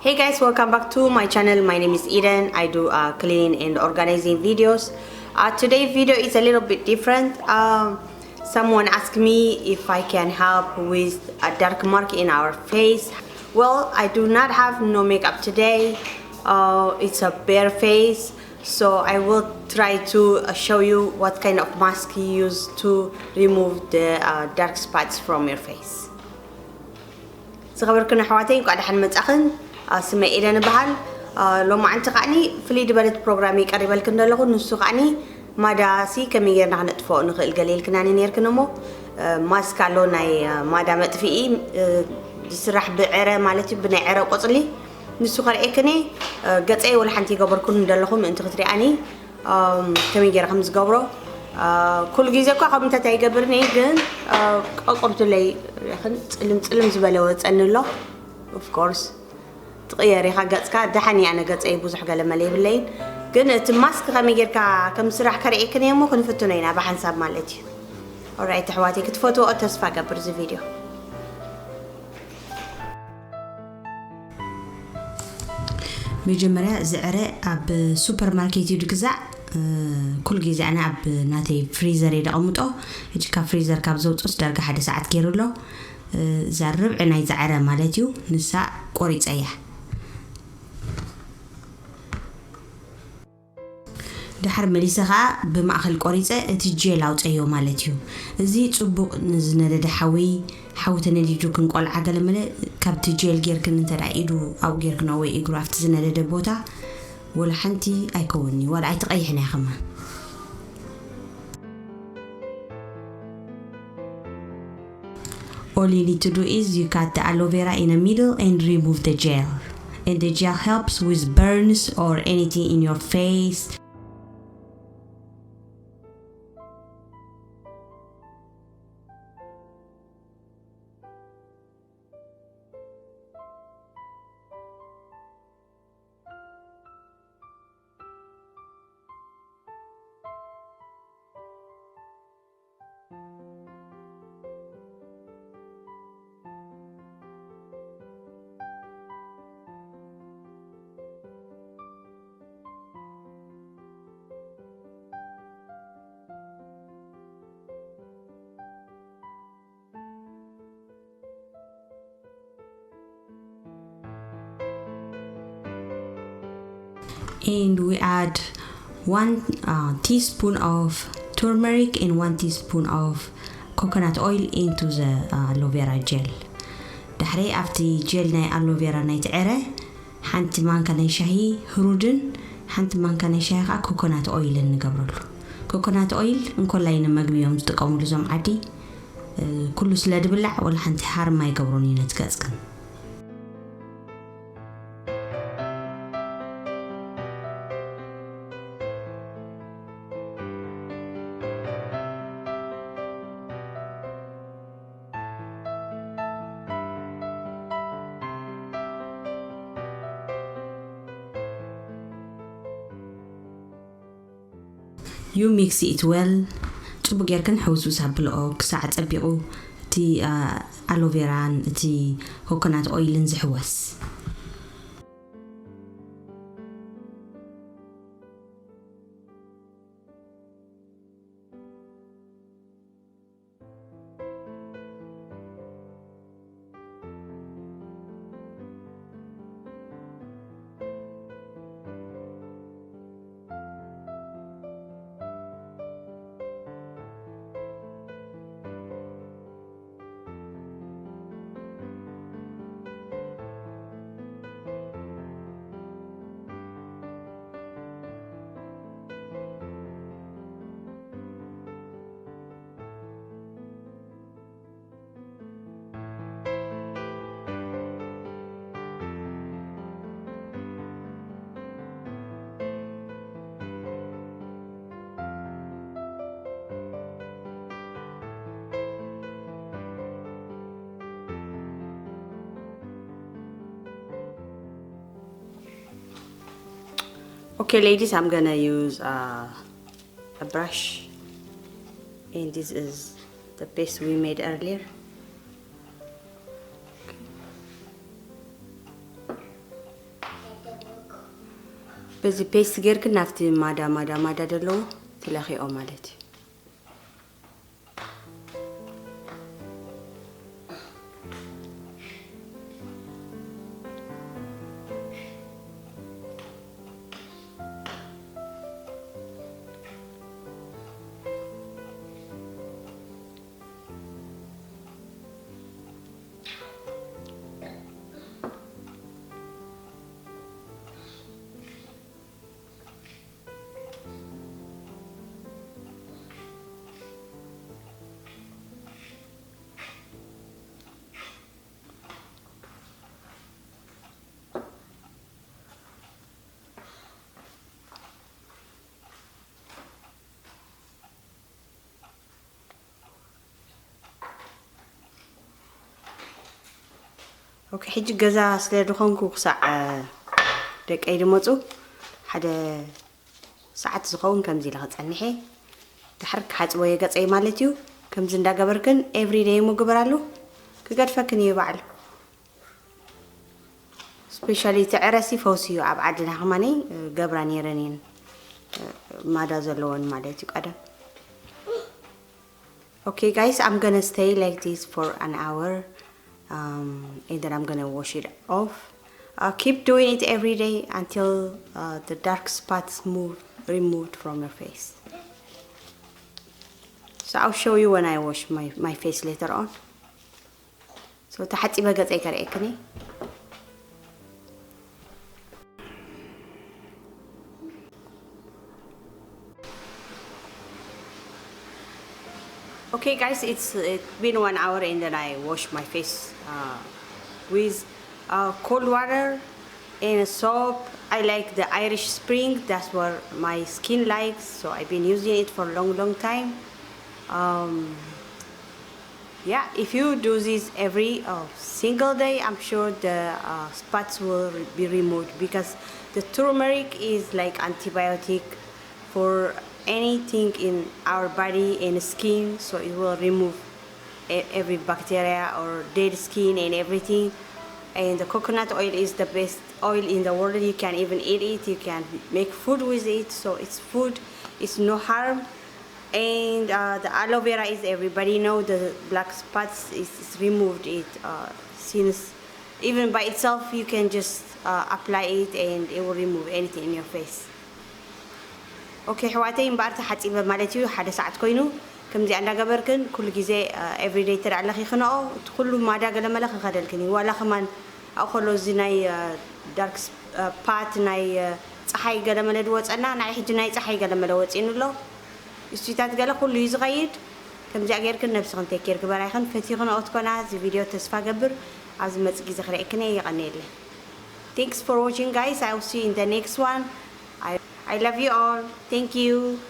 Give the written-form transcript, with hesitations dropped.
Hey guys, welcome back to my channel. My name is Eden. I do cleaning and organizing videos. Today's video is a little bit different. Someone asked me if I can help with a dark mark in our face. Well, I do not have no makeup today. It's a bare face, so I will try to show you what kind of mask you use to remove the dark spots from your face. صغبركن حواتي قاعد حنمصخن سمي إيدن بحال لو ما أنت قاني فلي دبلت برنامج قريب لكن دلقو نسو قاني ماداسي كمي غير نحن نطفو نخل قليل كناني نيركنمو ماسكا لو ناي مادا مطفئي يسرح بعره مالتي بناي عره قصلي نسو قرئكني قصي ولا حنتي قبركن دلقو انت خطرياني كمي غير خمس قبرو كل جيزة كوا قبل تتاي قبرني جن قلت لي يخن تلم زبالة أنه لا of course تغيري حاجات كا دحني أنا قط أي بوز حاجة لما ليه بالليل جن تماسك خميجر كم سرح كرئي كني مو كن فتونينا بحنساب مالتي alright حواتي كنت فوتو أتصفى قبل زي فيديو بجمرة زعرة أب سوبر ماركت يدقزع كل جزء أنا أب ناتي فريزر إذا أمطه هيك كفريزر كابزوت أصدر كحد ساعات كيرولو زرب عنا يزعره مالتيو نساء قريت أيه دحر مليسها بمأخل قريته تجي لاوت أيو مالتيو زي تصبق نزنا دحوي حاوتنا ديجو كنقول عقل ملا كاب تجي الجير كن ترايدو أو جير كنوي إجرافت زنا دبوتا ولا حنتي أيكوني ولا أيتقيحنا يا خما. All you need to do is you cut the aloe vera in the middle and remove the gel. And the gel helps with burns or anything in your face. And we add 1 teaspoon of turmeric and 1 teaspoon of coconut oil into the aloe vera gel. دحري after gel ناي aloe vera ناي تعره حنت مان كان شاهي هرودن حنت مان كان شاهي coconut oil نقبرله coconut oil نكلين مجبيهم تقوم لزم عادي كله سلاد بلع ولا حنت حار ما يقبروني نتكاسكن. You mix it well. تبغى يركن حوزو سابلو ساعة أبيعو تي ألو فيران تي coconut oil نزحوس. Okay ladies, I'm gonna use a brush, and this is the paste we made earlier. بزي بيست غير كنا نفتي مادا دلو تلاقي أو مالتي اوكي حيجي جزا سليدخون كوك ساعة دك ايدي موتو حدا ساعة زخون كمزي لغا تصنحي تحرك حاج ويا قص اي مالتيو كمزي ندا قبركن every day مو قبرالو كقدفكن يبعل سبيشالي تعرسي فوسيو عب عدنا خماني قبراني رنين مادا زلون مالتيو قدم Okay guys, I'm gonna stay like this for an hour and then I'm gonna wash it off. Keep doing it every day until the dark spots removed from your face. So I'll show you when I wash my face later on. So تحتي بقى زي كريكني. Okay guys, it's been 1 hour and then I wash my face with cold water and a soap. I like the Irish Spring, that's what my skin likes, so I've been using it for a long time. Yeah, if you do this every single day, I'm sure the spots will be removed because the turmeric is like antibiotic for anything in our body and skin, so it will remove every bacteria or dead skin and everything. And the coconut oil is the best oil in the world. You can even eat it, you can make food with it, so it's food, it's no harm. And the aloe vera is, everybody know, the black spots is removed it since even by itself you can just apply it and it will remove anything in your face. اوكي حواتي مبارت حتى بمالتيو حدا ساعات كوينو كم زي عندنا قبركن كل جزء every day ترى على خناقة تقولوا ما دا قال ملك خدلكني ولا كمان أخلو زناي dark part ناي صحي قال ملك دوت أنا ناي حجناي صحي قال ملك دوت إنه لو استيتات قال كله يزغيد كم زي غير كنا بس خن تكير كبار خن فتي خنا أتقنا زي فيديو تسفى قبر عزم تجي زخرة كني يغني له. Thanks for watching guys. I will see you in the next one. I love you all. Thank you.